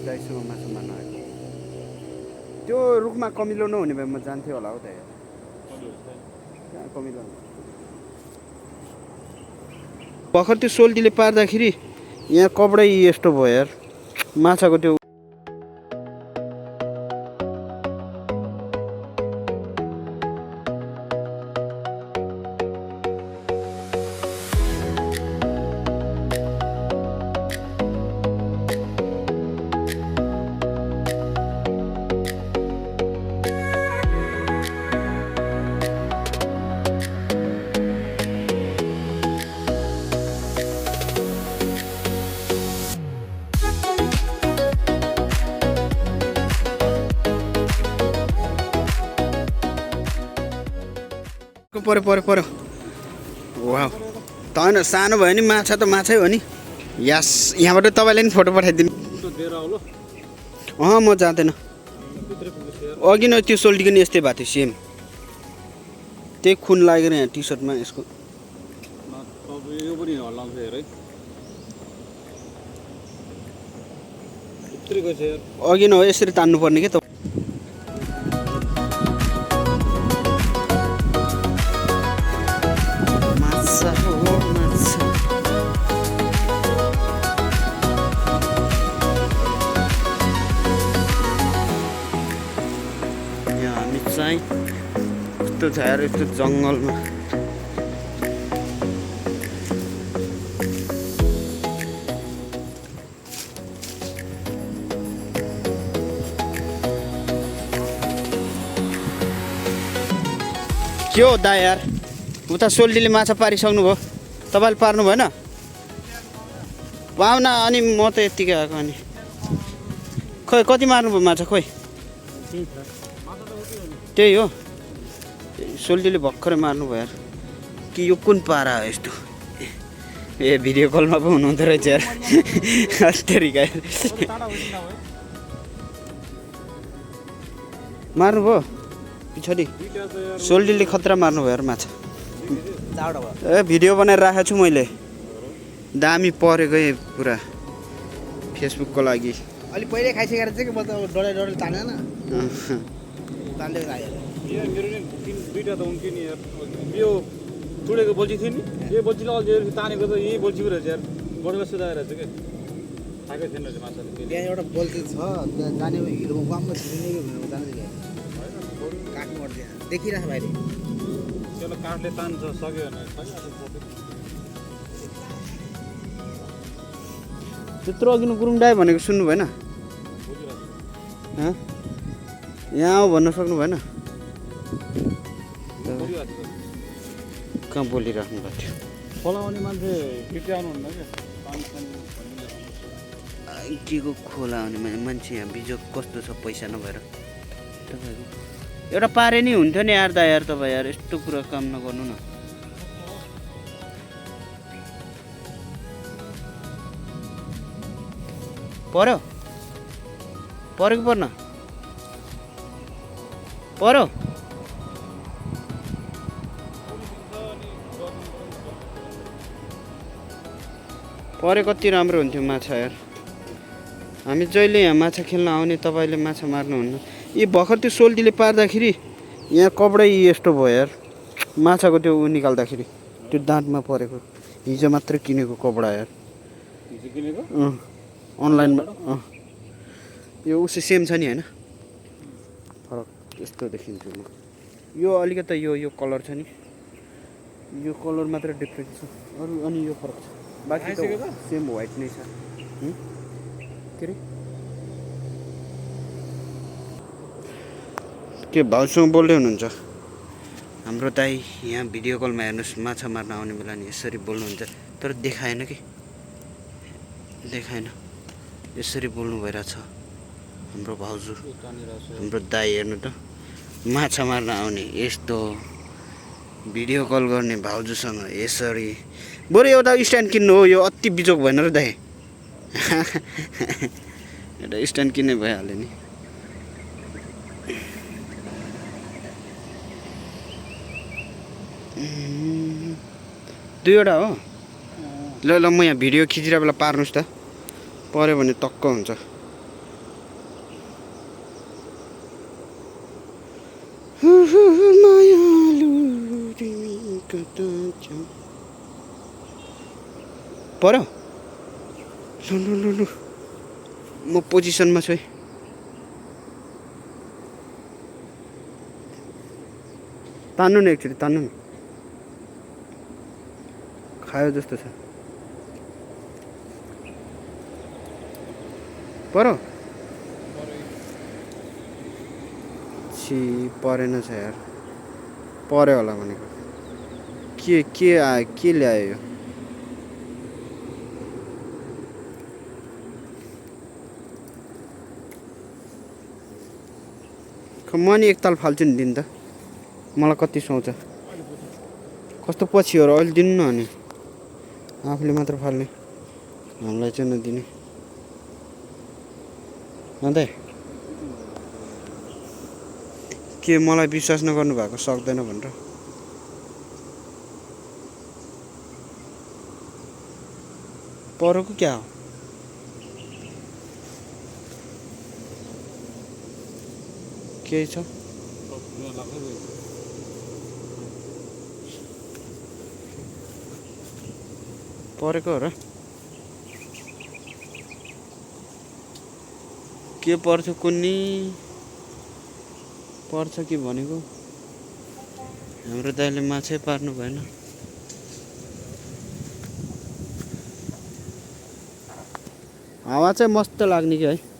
दाइसँग माछा मार्न आएको त्यो रुखमा कमिलो नहुने भए म जान्थेँ होला हौ दाइ कहाँ कमिलो भर्खर त्यो सोल्टीले पार्दाखेरि यहाँ कपडै यस्तो भयो यार माछाको त्यो पर्यो वाह त होइन सानो भयो नि माछा त माछै हो नि यास यहाँबाट तपाईँले नि फोटो पठाइदिनु म जाँदैन अघि न त्यो सोल्टीको नि यस्तै भएको थियो सेम त्यही खुन लागेर यहाँ टी सर्टमा यसको अघि न हो यसरी तान्नु पर्ने के त यस्तो छ यार यस्तो जङ्गलमा के हो दा यार उता सोल्टीले माछा पारिसक्नु भयो तपाईँले पार्नु भएन पाउन अनि म त यत्तिकै आएको अनि खोइ कति मार्नुभयो माछा खोइ त्यही हो सोल्टीले भर्खरै मार्नुभयो यार कि यो कुन पारा हो यस्तो ए भिडियो कलमा पो हुनुहुँदो रहेछ यार तरिका मार्नुभयो पछाडि सोल्टीले खतरा मार्नुभयो यार माछा ए भिडियो बनाएर राखेको छु मैले दामी परेको पुरा फेसबुकको लागि अलि पहिले खाइसकेर चाहिँ म त डढाइ तानेन तान्दै लाग्यो मेरो नि दुईटा त हुन्थ्यो नि यार यो टुडेको बोल्ची थियो नि यो बोल्चीलाई अझै तानेको त यही बोल्ची पो रहेछ यार बढेको सुधाएर रहेछ क्या थाकै थिएन रहेछ माछाले त्यहाँ एउटा बोल्ची छ त्यहाँ जाने हिलो वाममा छिर्ने भनेर जाँदै काट्नु पर्छ देखिरहेको बाहिर त्यसलाई काठले तान्छ सक्यो भने त्यत्रो अघि गुरुङ दाइ भनेको सुन्नु भएन यहाँ आऊ भन्न सक्नु भएन कहाँ बोलिराख्नु भएको थियो खोलाउने मान्छे आउनुहुन्न के को खोला आउने मान्छे यहाँ बिजोग कस्तो छ पैसा नभएर तपाईँको एउटा पारे नि हुन्थ्यो नि यार दा यार तपाईँ यार यस्तो कुरा काम नगर्नु न पर्यो परेको पर्न पर्यो परे कति राम्रो हुन्थ्यो माछा यार हामी जहिले यहाँ माछा खेल्न आउने तपाईँले माछा मार्नुहुन्न यी भर्खर त्यो सोल्टीले पार्दाखेरि यहाँ कपडै यस्तो भयो यार माछाको त्यो निकाल्दाखेरि त्यो दाँतमा परेको हिजो मात्र किनेको कपडा यार अनलाइनमा यो उसै सेम छ नि होइन फरक यस्तो देखिन्थ्यो म यो अलिकति यो कलर छ नि यो कलर मात्र डिफ्रेन्ट छ अरू अनि यो फरक छ बाँकी त सेम व्हाइट नै छ के अरे के भाउसँग बोल्दै हुनुहुन्छ हाम्रो दाइ यहाँ भिडियो कलमा हेर्नुहोस् माछा मार्न आउने बेला नि यसरी बोल्नुहुन्छ तर देखाएन कि देखाएन यसरी बोल्नु भइरहेछ हाम्रो भाउजू हाम्रो दाइ हेर्नु त माछा मार्न आउने यस्तो भिडियो कल गर्ने भाउजूसँग यसरी बरु एउटा स्ट्यान्ड किन्नु हो यो अति बिजोक भएन र दाइ एउटा स्ट्यान्ड किन्ने भइहाल्यो नि दुईवटा हो ल ल म यहाँ भिडियो खिचिरहेको बेला पार्नुहोस् त पऱ्यो भने टक्क हुन्छ पर्यो लु लु लु म पोजिसनमा छु है तान्नु न एकचोटि तान्नु न खायो जस्तो छ पर्यो छि परेन छ यार पर्यो होला भनेको के आयो के ल्यायो यो म नि एकताल फाल्छु नि दिन त मलाई कति सुहाउँछ कस्तो पछि हो र अहिले दिनु न अनि आफूले मात्र फाल्ने हामीलाई चाहिँ नदिने अन्त के मलाई विश्वास नगर्नु भएको सक्दैन भनेर परेको क्या हो केही छ परेको हो र के पर्छ कुन्नी पर्छ कि भनेको हाम्रो दाइले माछै पार्नु भएन हावा चाहिँ मस्त लाग्ने कि है